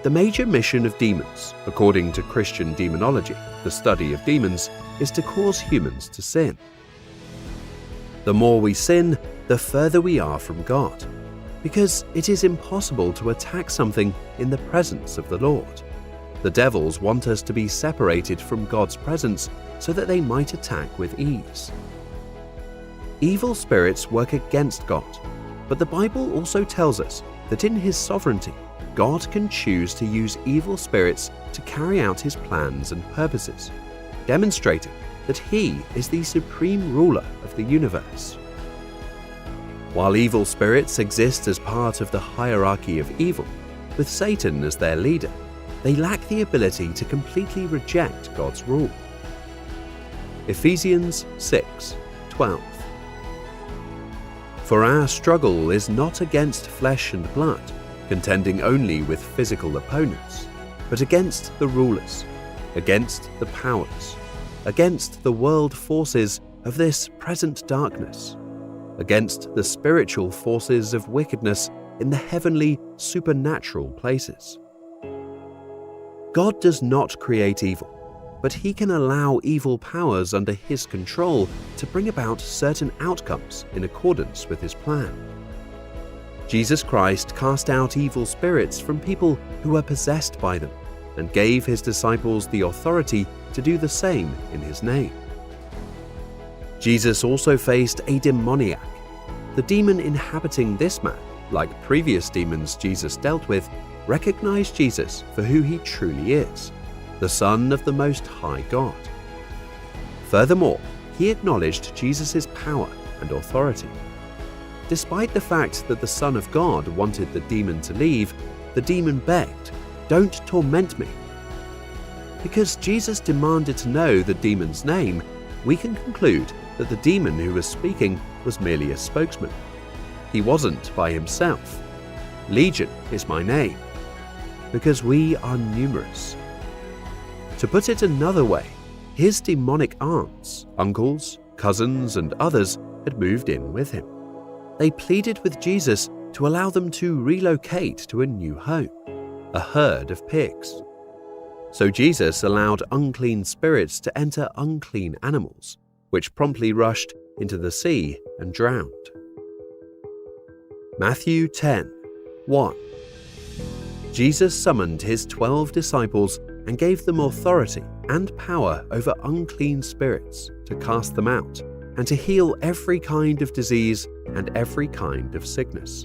The major mission of demons, according to Christian demonology, the study of demons, is to cause humans to sin. The more we sin, the further we are from God, because it is impossible to attack something in the presence of the Lord. The devils want us to be separated from God's presence so that they might attack with ease. Evil spirits work against God, but the Bible also tells us that in His sovereignty, God can choose to use evil spirits to carry out His plans and purposes, demonstrating that He is the supreme ruler of the universe. While evil spirits exist as part of the hierarchy of evil, with Satan as their leader, they lack the ability to completely reject God's rule. Ephesians 6:12. For our struggle is not against flesh and blood, contending only with physical opponents, but against the rulers, against the powers, against the world forces of this present darkness, against the spiritual forces of wickedness in the heavenly supernatural places. God does not create evil, but He can allow evil powers under His control to bring about certain outcomes in accordance with His plan. Jesus Christ cast out evil spirits from people who were possessed by them and gave His disciples the authority to do the same in His name. Jesus also faced a demoniac. The demon inhabiting this man, like previous demons Jesus dealt with, recognized Jesus for who He truly is, the Son of the Most High God. Furthermore, he acknowledged Jesus' power and authority. Despite the fact that the Son of God wanted the demon to leave, the demon begged, "Don't torment me." Because Jesus demanded to know the demon's name, we can conclude that the demon who was speaking was merely a spokesman. He wasn't by himself. Legion is my name, because we are numerous. To put it another way, his demonic aunts, uncles, cousins, and others had moved in with him. They pleaded with Jesus to allow them to relocate to a new home, a herd of pigs. So Jesus allowed unclean spirits to enter unclean animals, which promptly rushed into the sea and drowned. Matthew 10:1. Jesus summoned His 12 disciples and gave them authority and power over unclean spirits to cast them out and to heal every kind of disease and every kind of sickness.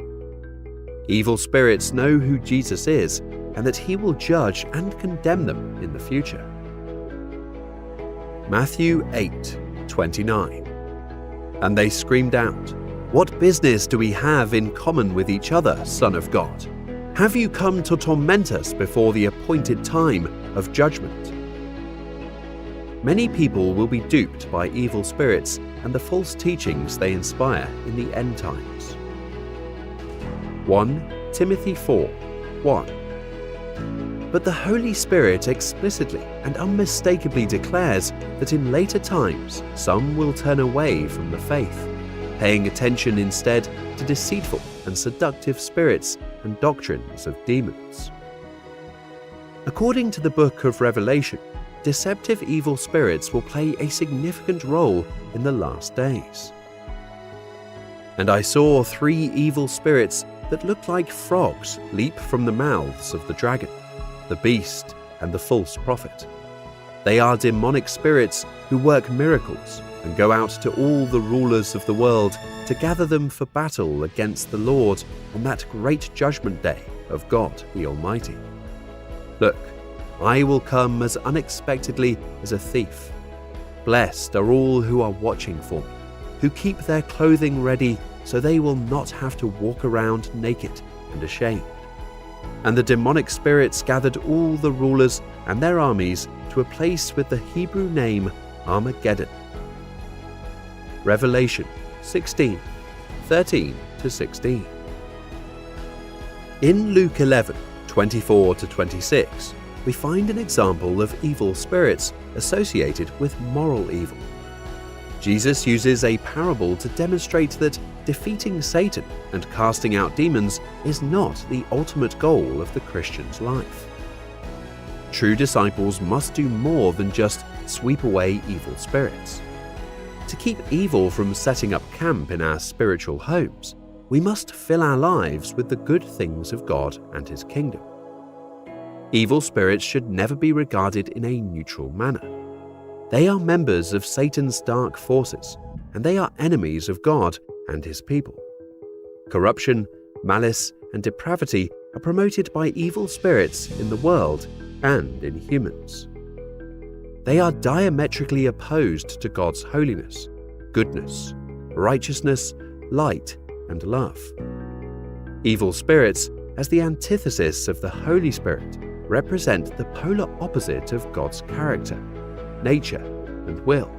Evil spirits know who Jesus is and that He will judge and condemn them in the future. Matthew 8:29. And they screamed out, "What business do we have in common with each other, Son of God? Have you come to torment us before the appointed time of judgment?" Many people will be duped by evil spirits and the false teachings they inspire in the end times. 1 Timothy 4:1. But the Holy Spirit explicitly and unmistakably declares that in later times some will turn away from the faith, paying attention instead to deceitful and seductive spirits and doctrines of demons. According to the book of Revelation, deceptive evil spirits will play a significant role in the last days. And I saw 3 evil spirits that looked like frogs leap from the mouths of the dragon, the beast, and the false prophet. They are demonic spirits who work miracles and go out to all the rulers of the world to gather them for battle against the Lord on that great judgment day of God the Almighty. Look, I will come as unexpectedly as a thief. Blessed are all who are watching for me, who keep their clothing ready so they will not have to walk around naked and ashamed. And the demonic spirits gathered all the rulers and their armies to a place with the Hebrew name Armageddon. Revelation 16:13-16. In Luke 11:24-26, we find an example of evil spirits associated with moral evil. Jesus uses a parable to demonstrate that defeating Satan and casting out demons is not the ultimate goal of the Christian's life. True disciples must do more than just sweep away evil spirits. To keep evil from setting up camp in our spiritual homes, we must fill our lives with the good things of God and His kingdom. Evil spirits should never be regarded in a neutral manner. They are members of Satan's dark forces, and they are enemies of God and His people. Corruption, malice, and depravity are promoted by evil spirits in the world and in humans. They are diametrically opposed to God's holiness, goodness, righteousness, light, and love. Evil spirits, as the antithesis of the Holy Spirit, represent the polar opposite of God's character, nature, and will.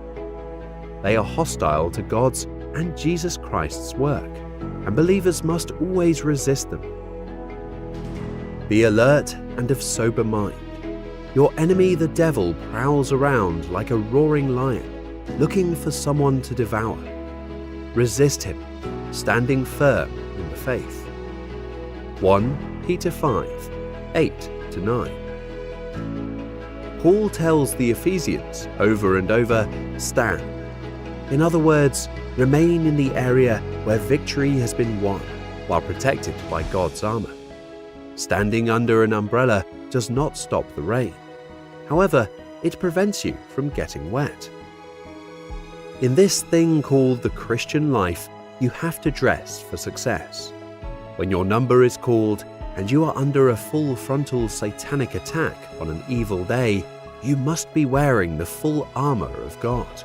They are hostile to God's and Jesus Christ's work, and believers must always resist them. Be alert and of sober mind. Your enemy, the devil, prowls around like a roaring lion, looking for someone to devour. Resist him, standing firm in the faith. 1 Peter 5, 8-9. Paul tells the Ephesians over and over, stand. In other words, remain in the area where victory has been won, while protected by God's armor. Standing under an umbrella does not stop the rain. However, it prevents you from getting wet. In this thing called the Christian life, you have to dress for success. When your number is called and you are under a full frontal satanic attack on an evil day, you must be wearing the full armor of God.